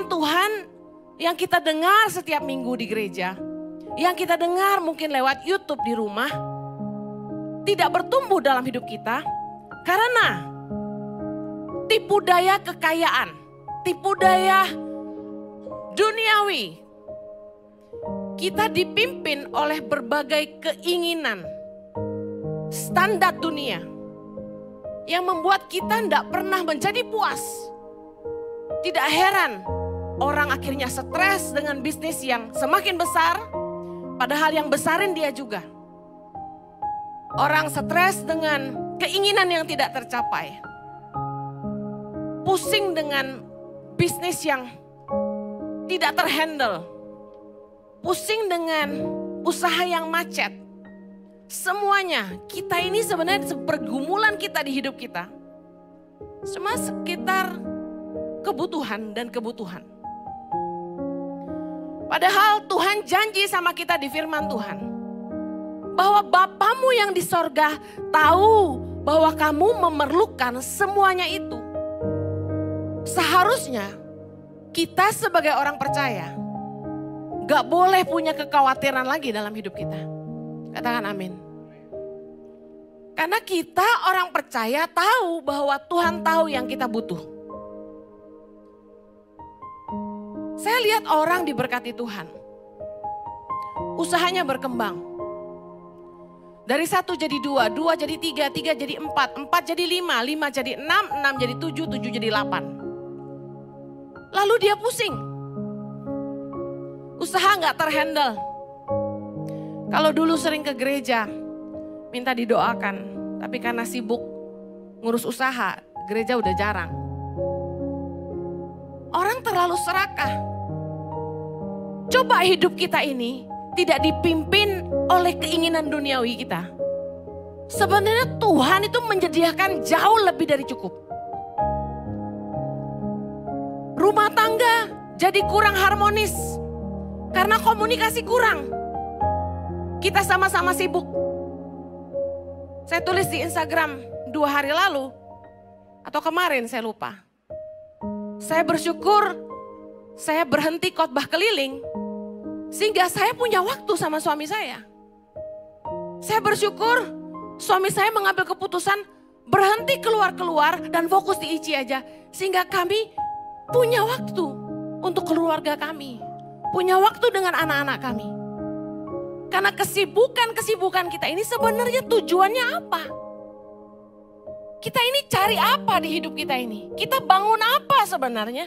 firman Tuhan yang kita dengar setiap minggu di gereja, yang kita dengar mungkin lewat YouTube di rumah, tidak bertumbuh dalam hidup kita karena tipu daya kekayaan, tipu daya duniawi. Kita dipimpin oleh berbagai keinginan, standar dunia yang membuat kita tidak pernah menjadi puas. Tidak heran orang akhirnya stres dengan bisnis yang semakin besar, padahal yang besarin dia juga. Orang stres dengan keinginan yang tidak tercapai. Pusing dengan bisnis yang tidak terhandle. Pusing dengan usaha yang macet. Semuanya, kita ini sebenarnya pergumulan kita di hidup kita. Cuma sekitar kebutuhan dan kebutuhan. Padahal Tuhan janji sama kita di firman Tuhan. Bahwa Bapamu yang di sorga tahu bahwa kamu memerlukan semuanya itu. Seharusnya kita sebagai orang percaya gak boleh punya kekhawatiran lagi dalam hidup kita. Katakan amin. Karena kita orang percaya tahu bahwa Tuhan tahu yang kita butuh. Saya lihat orang diberkati Tuhan. Usahanya berkembang. Dari 1 jadi 2, 2 jadi 3, 3 jadi 4, 4 jadi 5, 5 jadi 6, 6 jadi 7, 7 jadi 8. Lalu dia pusing. Usaha gak terhandle. Kalau dulu sering ke gereja, minta didoakan. Tapi karena sibuk ngurus usaha, gereja udah jarang. Orang terlalu serakah. Coba hidup kita ini tidak dipimpin oleh keinginan duniawi kita. Sebenarnya Tuhan itu menyediakan jauh lebih dari cukup. Rumah tangga jadi kurang harmonis. Karena komunikasi kurang. Kita sama-sama sibuk. Saya tulis di Instagram 2 hari lalu. Atau kemarin saya lupa. Saya bersyukur saya berhenti khotbah keliling. Sehingga saya punya waktu sama suami saya. Saya bersyukur suami saya mengambil keputusan berhenti keluar-keluar dan fokus di ICI aja. Sehingga kami punya waktu untuk keluarga kami. Punya waktu dengan anak-anak kami. Karena kesibukan kita ini sebenarnya tujuannya apa? Kita ini cari apa di hidup kita ini? Kita bangun apa sebenarnya?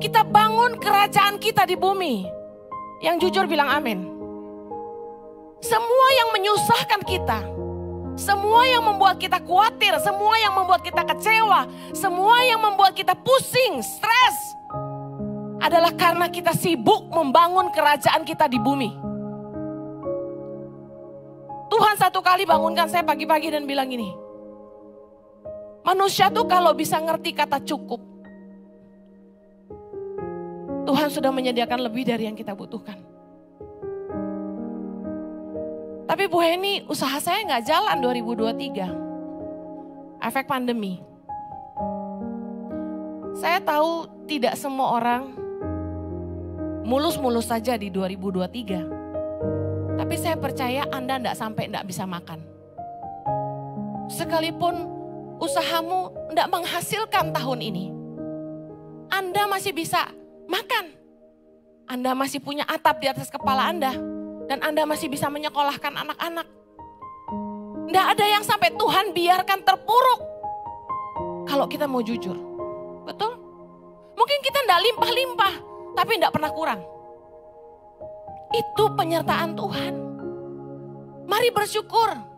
Kita bangun kerajaan kita di bumi. Yang jujur bilang amin. Semua yang menyusahkan kita. Semua yang membuat kita khawatir. Semua yang membuat kita kecewa. Semua yang membuat kita pusing, stres. Adalah karena kita sibuk membangun kerajaan kita di bumi. Tuhan satu kali bangunkan saya pagi-pagi dan bilang gini. Manusia tuh kalau bisa ngerti kata cukup. Tuhan sudah menyediakan lebih dari yang kita butuhkan. Tapi Bu Heni, usaha saya gak jalan 2023. Efek pandemi. Saya tahu tidak semua orang mulus-mulus saja di 2023. Tapi saya percaya Anda tidak bisa makan. Sekalipun usahamu tidak menghasilkan tahun ini. Anda masih bisa makan. Anda masih punya atap di atas kepala Anda. Dan Anda masih bisa menyekolahkan anak-anak. Tidak ada yang sampai Tuhan biarkan terpuruk. Kalau kita mau jujur. Betul? Mungkin kita tidak limpah-limpah. Tapi tidak pernah kurang. Itu penyertaan Tuhan. Mari bersyukur.